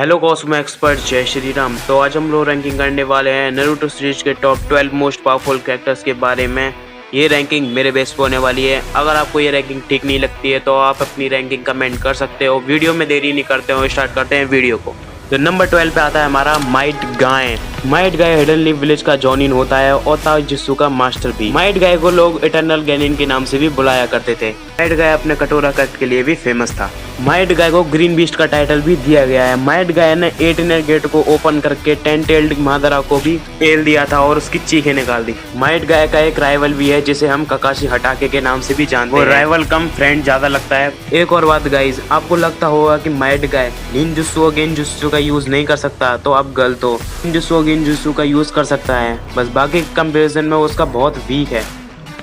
Hello Cosmo expert, जय श्री राम। तो आज हम लोग रैंकिंग करने वाले हैं नारुतो सीरीज के टॉप 12 मोस्ट पावरफुल कैरेक्टर्स के बारे में। ये रैंकिंग मेरे बेस पे होने वाली है। अगर आपको ये रैंकिंग ठीक नहीं लगती है तो आप अपनी रैंकिंग कमेंट कर सकते हो। वीडियो में देरी नहीं करते हो, स्टार्ट करते हैं वीडियो को। तो नंबर 12 पे आता है हमारा Might Guy. Might Guy hidden leaf village का जॉनिन होता है और ताजित्सु का मास्टर भी। माइट गाय को लोग इटर्नल गैनिन के नाम से भी बुलाया करते थे। माइट गाय अपने कटोरा कट के लिए भी फेमस था। माइट गाय को ग्रीन बीस्ट का टाइटल भी दिया गया है। माइट गाय ने 8 इनर गेट को ओपन करके 10 टेल्ड मादरा को भी पेल दिया था और उसकी चीखें निकाल दी। माइट गाय का एक राइवल भी है जिसे हम ककाशी हटाके के नाम से भी जानते हैं। वो राइवल कम फ्रेंड ज्यादा लगता है। एक और बात गाइज, आपको लगता होगा कि माइट गाय निंजुत्सु और गेंजुत्सु का यूज नहीं कर सकता, तो आप गलत हो। निंजुत्सु और गेंजुत्सु का यूज कर सकता है, बस बाकी कंपैरिजन में उसका बहुत वीक है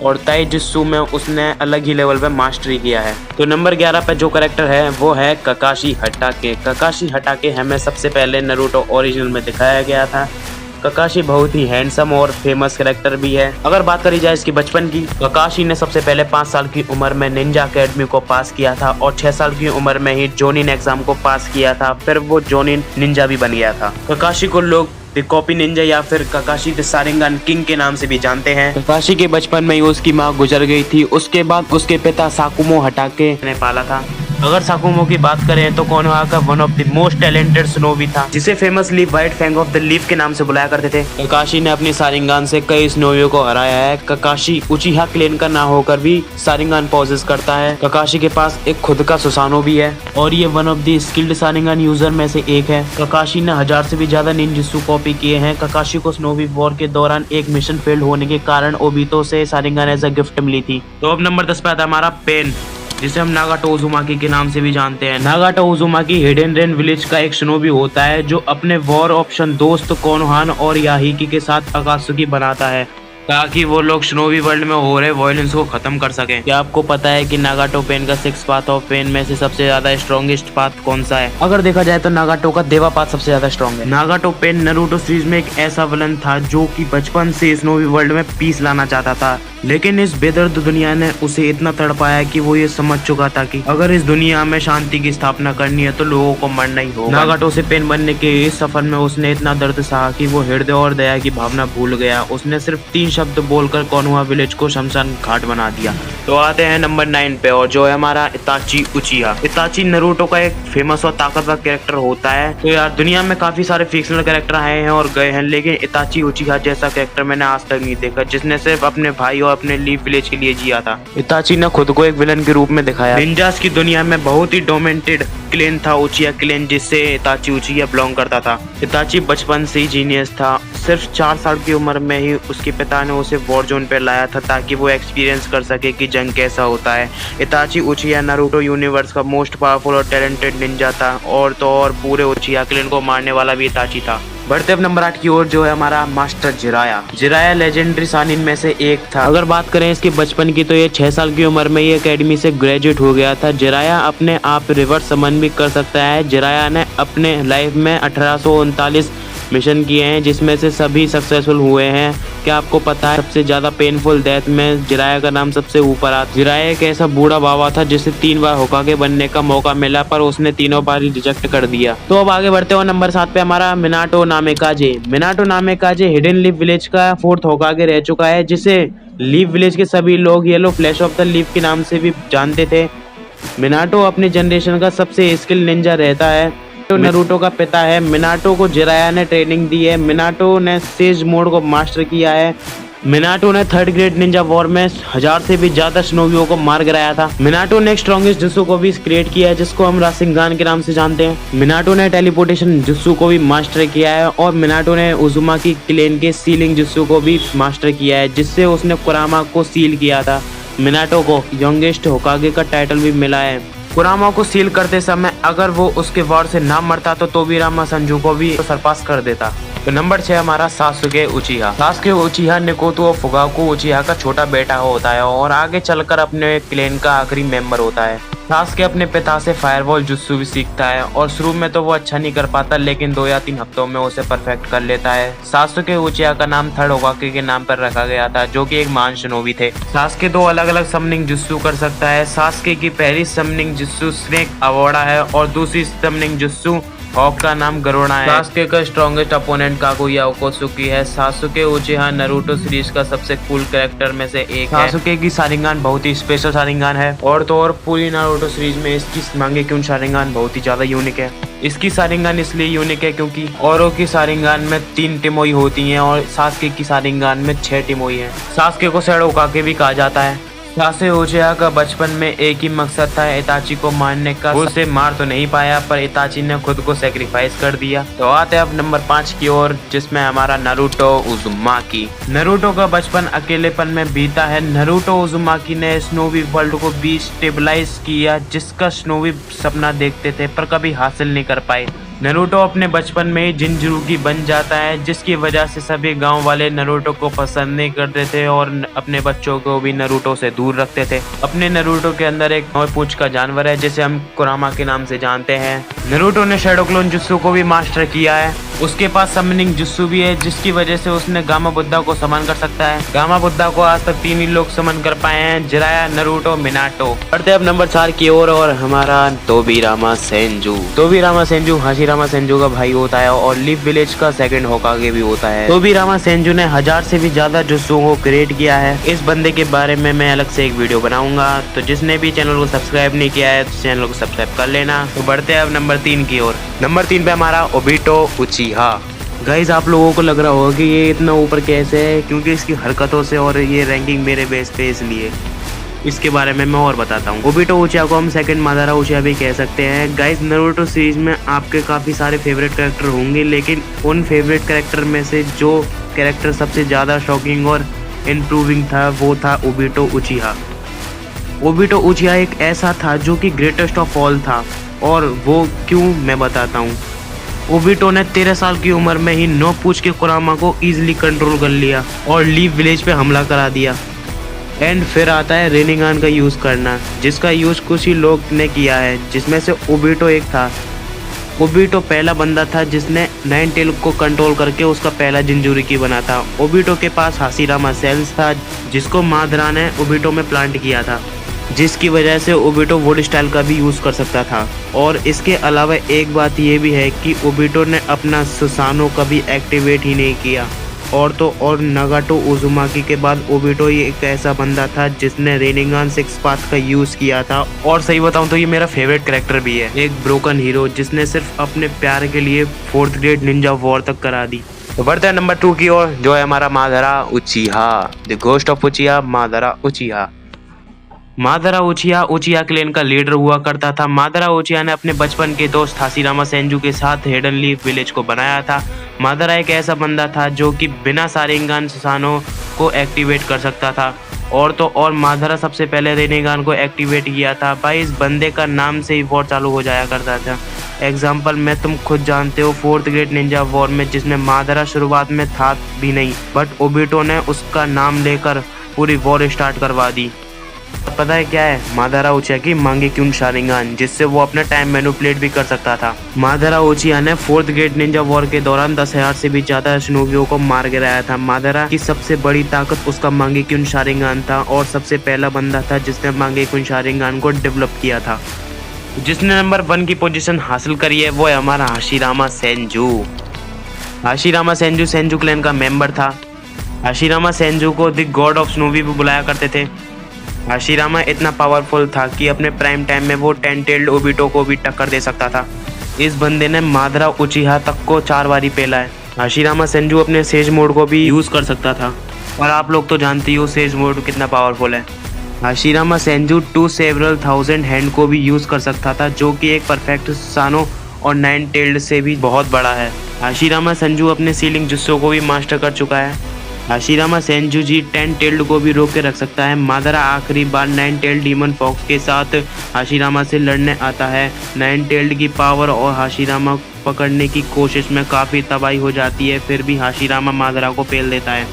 और ताइजुत्सु में उसने अलग ही लेवल पे मास्टरी किया है। तो नंबर 11 पे जो कैरेक्टर है वो है ककाशी हटाके। ककाशी हटाके हमें सबसे पहले नारुतो ओरिजिनल में दिखाया गया था। ककाशी बहुत ही हैंडसम और फेमस कैरेक्टर भी है। अगर बात करी जाए इसकी बचपन की, ककाशी ने सबसे पहले 5 साल की उम्र में निंजा अकेडमी को पास किया था और 6 साल की उम्र में ही जोनिन एग्जाम को पास किया था। फिर वो जोनिन निंजा भी बन गया था। ककाशी को लोग द कॉपी निंजा या फिर ककाशी द शारिंगन किंग के नाम से भी जानते हैं। ककाशी के बचपन में ही उसकी माँ गुजर गई थी। उसके बाद उसके पिता साकुमो हटाके ने पाला था। अगर साकुमो की बात करें तो कोनोहा का one of the most talented shinobi था, जिसे famously White Fang of the Leaf के नाम से बुलाया करते थे। ककाशी ने अपनी शारिंगन से कई स्नोवियों को हराया है। ककाशी उचिहा क्लेन का ना होकर भी शारिंगन पॉजेस करता है। ककाशी के पास एक खुद का सुसानो भी है और ये one of the skilled Sharingan user में से एक है। ककाशी ने 1000 से भी ज्यादा निंजुत्सु कॉपी किए हैं। ककाशी को स्नोवी वॉर के दौरान एक मिशन फेल होने के कारण ओबितो से शारिंगन एज अ गिफ्ट मिली थी। तो अब नंबर 10 पे आता है हमारा पेन, जिसे हम नागाटो उजुमाकी के नाम से भी जानते हैं। नागाटो उजुमाकी हिडन रेन विलेज का एक शनोबी होता है जो अपने वॉर ऑप्शन दोस्त कोनोहान और याहिकी के साथ अकात्सुकी बनाता है ताकि वो लोग शनोबी वर्ल्ड में हो रहे वायलेंस को खत्म कर सकें। क्या आपको पता है कि नागाटो पेन का 6 पाथ ऑफ पेन में से सबसे ज्यादा स्ट्रॉन्गेस्ट पाथ कौन सा है? अगर देखा जाए तो नागाटो का देवा पाथ सबसे ज्यादा स्ट्रॉन्ग है। नागाटो पेन नारुतो सीरीज में एक ऐसा विलन था जो कि बचपन से स्नोवी वर्ल्ड में पीस लाना चाहता था, लेकिन इस बेदर्द दुनिया ने उसे इतना तड़पाया कि वो ये समझ चुका था कि अगर इस दुनिया में शांति की स्थापना करनी है तो लोगों को मरना ही होगा। नागाटो से पेन बनने के इस सफर में उसने इतना दर्द सहा कि वो हृदय और दया की भावना भूल गया। उसने सिर्फ 3 शब्द बोलकर कोनोहा विलेज को शमशान घाट बना दिया। तो आते हैं नंबर 9 पे, और जो है हमारा इताची उचिहा। इताची नारुतो का एक फेमस और ताकतवर कैरेक्टर होता है। तो यार दुनिया में काफी सारे फिक्शनल कैरेक्टर आए हैं और गए हैं, लेकिन इताची उचिहा जैसा कैरेक्टर मैंने आज तक नहीं देखा जिसने सिर्फ अपने भाई और अपने लीफ विलेज के लिए जिया था। इताची ने खुद को एक विलन के रूप में दिखाया। निंजास की दुनिया में बहुत ही डोमिनेटेड क्लेन था उचिहा क्लेन, जिससे इताची उचिहा बिलोंग करता था। इताची बचपन से ही जीनियस था। सिर्फ 4 साल की उम्र में ही उसके पिता ने उसे वॉर जोन पे लाया था ताकि वो एक्सपीरियंस कर सके कि जंग कैसा होता है। इताची उचिहा नारुतो यूनिवर्स का मोस्ट पावरफुल और टैलेंटेड निंजा था और तो और पूरे उचिहा क्लेन को मारने वाला भी इताची था। बढ़ते अब नंबर 8 की ओर, जो है हमारा मास्टर जिराया। जिराया लेजेंडरी शानिन में से एक था। अगर बात करें इसके बचपन की तो ये 6 साल की उम्र में ये एकेडमी से ग्रेजुएट हो गया था। जिराया अपने आप रिवर्स समन भी कर सकता है। जिराया ने अपने लाइफ में 1839 मिशन किए हैं जिसमें से सभी सक्सेसफुल हुए हैं। क्या आपको पता है सबसे ज्यादा पेनफुल डेथ में जिराया का नाम सबसे ऊपर आता? जिराया एक ऐसा बूढ़ा बाबा था जिसे 3 बार होकागे बनने का मौका मिला पर उसने तीनों बार ही रिजेक्ट कर दिया। तो अब आगे बढ़ते हो, नंबर 7 पे हमारा Minato Namikaze. Minato Namikaze hidden leaf village का 4th होकागे रह चुका है, जिसे लीफ विलेज के सभी लोग yellow flash of the Leaf के नाम से भी जानते थे। मिनाटो अपनी जनरेशन का सबसे स्किल निंजा रहता है। नारुतो का पिता है। मिनाटो को जिराया ने ट्रेनिंग दी है। मिनाटो ने सेज मोड को मास्टर किया है। मिनाटो ने 3rd ग्रेड निंजा वॉर में 1000 से भी ज्यादा स्नोवियों को मार गिराया था। मिनाटो ने स्ट्रॉन्गेस्ट जुत्सु को भी क्रिएट किया है जिसको हम राशिंगान के नाम से जानते हैं। मिनाटो ने टेलीपोर्टेशन जुत्सु को भी मास्टर किया है और मिनाटो ने उजुमाकी क्लेन के सीलिंग जुत्सु को भी मास्टर किया है, जिससे उसने कुरामा को सील किया था। मिनाटो को यंगेस्ट होकागे का टाइटल भी मिला है। कुरामा को सील करते समय अगर वो उसके वॉर से ना मरता तो तोबिरामा संजू को भी सरपास कर देता। तो नंबर 6 हमारा सासुके उचिहा। सासुके उचिहा निकोतो और फुगाकू उचिहा का छोटा बेटा होता है और आगे चलकर अपने क्लेन का आखिरी मेंबर होता है। सासुके अपने पिता से फायरवॉल जुत्सु भी सीखता है और शुरू में तो वो अच्छा नहीं कर पाता, लेकिन 2 या 3 हफ्तों में उसे परफेक्ट कर लेता है। सासुके उचिहा का नाम 3rd होकागे के नाम पर रखा गया था, जो कि एक महान शनोबी थे। सासुके 2 अलग अलग समनिंग जुत्सु कर सकता है। सासुके की पहली समनिंग जुत्सु स्नेक अवोड़ा है और दूसरी समनिंग जुत्सु हॉक का नाम गरुड़ा है। सासुके का स्ट्रॉन्गेस्ट अपोनेंट कागुया ओकोत्सुकी है। सासुके उचिहा नारुतो सीरीज का सबसे कूल कैरेक्टर में से एक है। सासुके की शारिंगान बहुत ही स्पेशल शारिंगान है और तो और पूरी नारुतो सीरीज में इसकी मांगेक्यून शारिंगान बहुत ही ज्यादा यूनिक है। इसकी शारिंगान इसलिए यूनिक है क्योंकि औरों की शारिंगान में 3 टिमोई होती हैं और सासुके की शारिंगान में 6 टिमोई हैं। सासुके को शैडो होकागे भी कहा जाता है। सासे उचिहा का बचपन में एक ही मकसद था, इताची को मारने का। वो उसे मार तो नहीं पाया पर इताची ने खुद को सेक्रीफाइस कर दिया। तो आते हैं अब नंबर 5 की ओर, जिसमें हमारा नारुतो उजुमाकी। नारुतो का बचपन अकेलेपन में बीता है। नारुतो उजुमाकी ने स्नोवी वर्ल्ड को भी स्टेबलाइज किया, जिसका स्नोवी सपना देखते थे पर कभी हासिल नहीं कर पाए। नारुतो अपने बचपन में ही जिंजुरुगी बन जाता है, जिसकी वजह से सभी गांव वाले नारुतो को पसंद नहीं करते थे और अपने बच्चों को भी नारुतो से दूर रखते थे। अपने नारुतो के अंदर एक 9 पूंछ का जानवर है जिसे हम कुरामा के नाम से जानते हैं। नारुतो ने शैडो क्लोन जुत्सु को भी मास्टर किया है। उसके पास समनिंग जुत्सु भी है, जिसकी वजह से उसने गामा बुद्धा को समन कर सकता है। गामा बुद्धा को आज तक 3 ही लोग समन कर पाए हैं, जिराया, नारुतो, मिनाटो। बढ़ते अब नंबर 4 की ओर और हमारा तोबिरामा सेंजू। तोबिरामा सेंजू हाशिरामा सेंजू का भाई होता है और लीफ विलेज का सेकंड होकागे भी होता है। तोबिरामा सेंजू ने 1000 से भी ज्यादा जुत्सुओं को क्रिएट किया है। इस बंदे के बारे में मैं अलग से एक वीडियो बनाऊंगा, तो जिसने भी चैनल को सब्सक्राइब नहीं किया है तो चैनल को सब्सक्राइब कर लेना। तो बढ़ते हैं अब नंबर 3 की ओर। नंबर 3 पे हमारा ओबिटो उचिहा। गाइज आप लोगों को लग रहा होगा कि ये इतना ऊपर कैसे है, क्योंकि इसकी हरकतों से और ये रैंकिंग मेरे बेस पे, इसलिए इसके बारे में मैं और बताता हूँ। ओबिटो उचिहा को हम सेकंड मादारा उचिहा भी कह सकते हैं। गाइज नारुतो सीरीज में आपके काफ़ी सारे फेवरेट कैरेक्टर होंगे, लेकिन उन फेवरेट कैरेक्टर में से जो कैरेक्टर सबसे ज़्यादा शॉकिंग और इम्प्रूविंग था वो था ओबिटो उचिहा। ओबिटो उचिहा एक ऐसा था जो कि ग्रेटेस्ट ऑफ ऑल था, और वो क्यों मैं बताता हूँ। ओबिटो ने 13 साल की उम्र में ही 9 पूंछ के कुरामा को इजीली कंट्रोल कर लिया और लीफ विलेज पे हमला करा दिया। एंड फिर आता है रेनिगान का यूज़ करना, जिसका यूज़ कुछ ही लोग ने किया है, जिसमें से ओबिटो एक था। ओबिटो पहला बंदा था जिसने 9 टेल को कंट्रोल करके उसका पहला जिंजुरिकी बना था। ओबिटो के पास हाशिरामा सेल्स था, जिसको मादरा ने ओबिटो में प्लांट किया था, जिसकी वजह से ओबिटो वुड स्टाइल का भी यूज़ कर सकता था। और इसके अलावा एक बात ये भी है कि ओबिटो ने अपना सुसानो कभी एक्टिवेट ही नहीं किया। और तो और नागाटो उजुमाकी के बाद ओबिटो ये एक ऐसा बंदा था जिसने रेनिगान 6 पाथ का यूज़ किया था। और सही बताऊं तो ये मेरा फेवरेट कैरेक्टर भी है, एक ब्रोकन हीरो जिसने सिर्फ अपने प्यार के लिए 4th ग्रेड निंजा वॉर तक करा दी। तो बढ़ते हैं नंबर 2 की ओर, जो है हमारा मादारा उचिहा, द घोस्ट ऑफ उचिहा, मादारा उचिहा। मादारा उचिहा उचिहा क्लैन का लीडर हुआ करता था। मादारा उचिहा ने अपने बचपन के दोस्त हाशिरामा सेंजू के साथ हिडन लीफ विलेज को बनाया था। मादारा एक ऐसा बंदा था जो कि बिना शारिंगान सुसानो को एक्टिवेट कर सकता था, और तो और मादारा सबसे पहले रेनिगान को एक्टिवेट किया था। भाई इस बंदे का नाम से ही वॉर चालू हो जाया करता था। एग्जाम्पल में तुम खुद जानते हो 4th ग्रेड निंजा वॉर में, जिसमें मादारा शुरुआत में था भी नहीं, बट ओबिटो ने उसका नाम लेकर पूरी वॉर स्टार्ट करवा दी। पता है क्या है? मादारा उचिहा की मांगेक्यून शारिंगान, जिससे वो अपना टाइम मैनिपुलेट भी कर सकता था। मादारा उचिहा ने 4th ग्रेड निंजा वॉर के दौरान 10,000 से भी ज्यादा शनोबियों को मार गिराया था। मादारा की सबसे बड़ी ताकत उसका मांगेक्यून शारिंगान था, और सबसे पहला बंदा था जिसने मांगेक्यून शारिंगान को डेवलप किया था। जिसने नंबर 1 की पोजीशन हासिल करी है वो है हमारा Hashirama Senju. Hashirama Senju Senju clan का मेंबर था। हाशिरामा सेंजू को द गॉड ऑफ स्नोवी भी बुलाया करते थे। हाशिरामा इतना पावरफुल था कि अपने प्राइम टाइम में वो 10 टेल्ड ओबिटो को भी टक्कर दे सकता था। इस बंदे ने मादारा उचिहा तक को 4 बारी पेला है। हाशिरामा सेंजू अपने सेज मोड को भी यूज़ कर सकता था, और आप लोग तो जानते ही हो सेज मोड कितना पावरफुल है। हाशिरामा सेंजू 2 सेवरल 1000 हैंड को भी यूज़ कर सकता था, जो कि एक परफेक्ट सुसानो और 9 टेल्ड से भी बहुत बड़ा है। हाशिरामा सेंजू अपने सीलिंग जुस्सो को भी मास्टर कर चुका है। हाशिरामा सेंजू जी 10 टेल्ड को भी रोक के रख सकता है। मादारा आखिरी बार 9 टेल्ड डीमन फॉक्स के साथ हाशिरामा से लड़ने आता है। 9 टेल्ड की पावर और हाशिरामा पकड़ने की कोशिश में काफ़ी तबाही हो जाती है, फिर भी हाशिरामा मादारा को पेल देता है।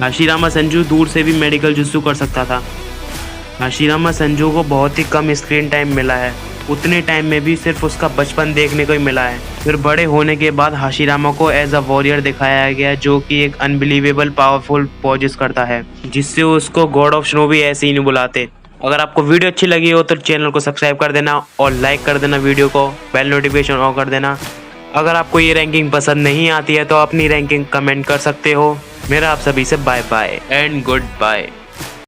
हाशिरामा सेंजू दूर से भी मेडिकल जुस्सू कर सकता था। हाशिरामा सेंजू को बहुत ही कम स्क्रीन टाइम मिला है, उतने टाइम में भी सिर्फ उसका बचपन देखने को ही मिला है। फिर बड़े होने के बाद हाशिरामा को एज अ वॉरियर दिखाया गया, जो कि एक अनबिलीवेबल पावरफुल पोजेस करता है, जिससे उसको गॉड ऑफ स्नो भी ऐसे ही नहीं बुलाते। अगर आपको वीडियो अच्छी लगी हो तो चैनल को सब्सक्राइब कर देना और लाइक कर देना वीडियो को, बेल नोटिफिकेशन ऑन कर देना। अगर आपको ये रैंकिंग पसंद नहीं आती है तो अपनी रैंकिंग कमेंट कर सकते हो। मेरा आप सभी से bye bye and good bye.